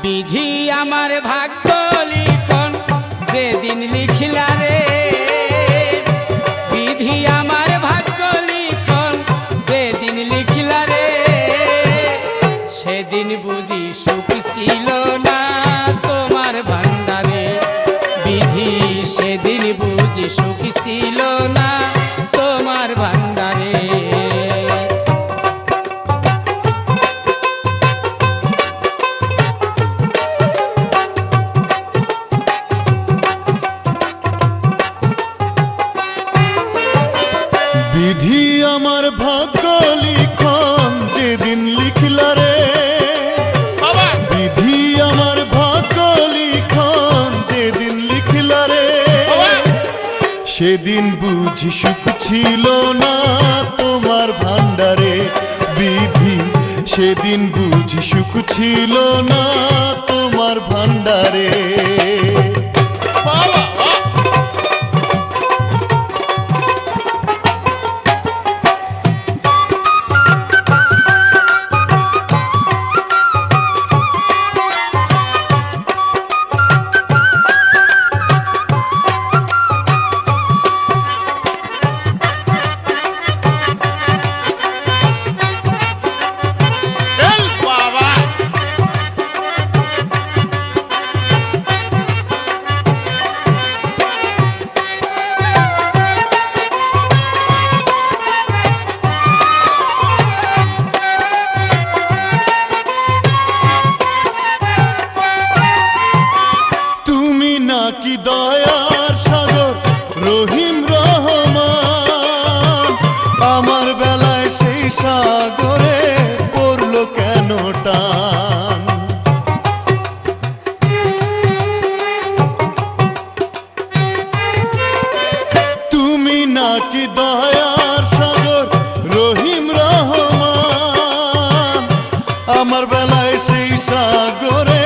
বিধি আমার ভাগ্য লিখন যেদিন লিখিলা রে, বিধি আমার ভাগ্য লিখন যেদিন লিখিলা রে, সেদিন বুঝি সুখ ছিল না তোমার ভান্ডারে। বিধি সেদিন বুঝি সুখ ছিল না তোমার ভান্ডারে। বিধি আমার ভাগ্য লিখন যেদিন লিখলা রে, বিধি আমার ভাগ্য লিখন যেদিন লিখলা রে, সেদিন বুঝি সুখ ছিল না তোমার ভান্ডারে। বিধি সেদিন বুঝি সুখ ছিল না তোমার ভান্ডারে। কি দয়ার সাগর রহিম রহমান, আমার বেলায় সেই সাগরে পড়লো কেন টান। তুমি নাকি দয়ার সাগর রহিম রহমান, আমার বেলায় সেই সাগরে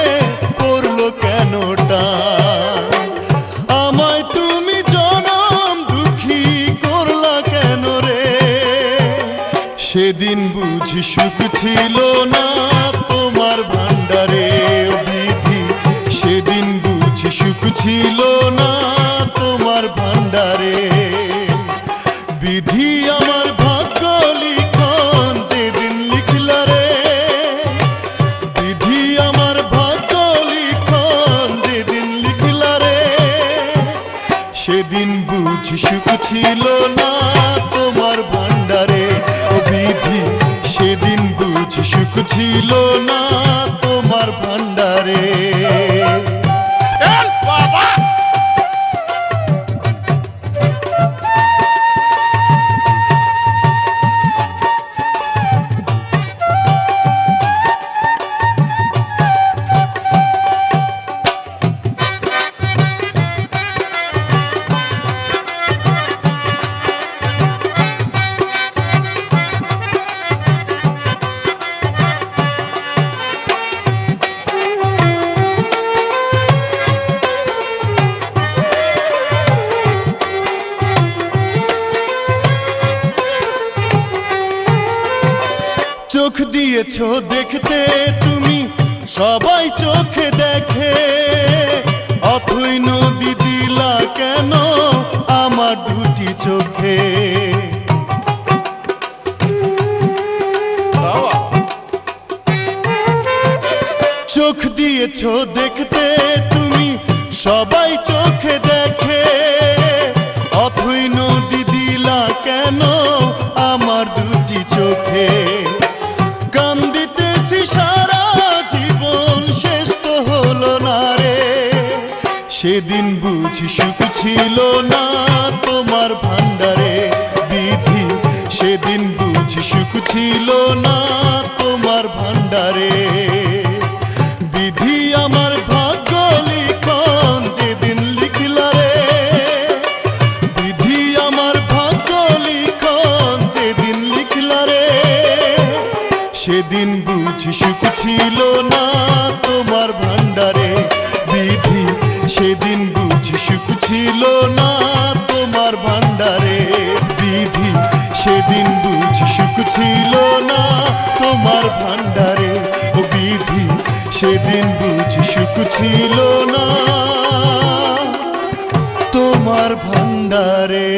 পড়লো কেন টান। আমায় তুমি জনম দুঃখী করলা কেন রে, সেদিন বুঝি সুখ ছিল না তোমার ভান্ডারে। বিধি সেদিন বুঝি সুখ ছিল না তোমার ভান্ডারে। বিধি আমার ভাগ্য লিখন যেদিন লিখলা রে, বিধি আমার ভাগ্য লিখন যেদিন লিখলা রে, সেদিন বুঝি সুখ ছিল না তোমার ভান্ডারে। ও বিধি সেদিন বুঝি সুখ ছিল না তোমার ভান্ডারে। বাবা চোখ দিয়েছো দেখতে তুমি সবাই চোখে দেখে, অথই নদী দিলা কেন আমার দুটি চোখে। চোখ দিয়েছো দেখতে তুমি সবাই চোখে দেখে, অথই নদী দিলা কেন আমার দুটি চোখে। কান্দিতেছি সারা জীবন শেষ তো হলো না রে, সেদিন বুঝি সুখ ছিল না তোমার ভান্ডারে। বিধি সেদিন বুঝি সুখ ছিল না তোমার ভান্ডারে। বিধি আমার ভাগ্য লিখন যেদিন লিখলা রে, বিধি আমার ভাগ্য লিখন যেদিন লিখলা রে, সেদিন বুঝি সুখ ছিল না তোমার ভান্ডারে। বিধি সেদিন বুঝি সুখ ছিল না তোমার ভান্ডারে। বিধি সেদিন বুঝি সুখ ছিল না তোমার ভান্ডারে। ও বিধি সেদিন বুঝি সুখ ছিল না তোমার ভান্ডারে।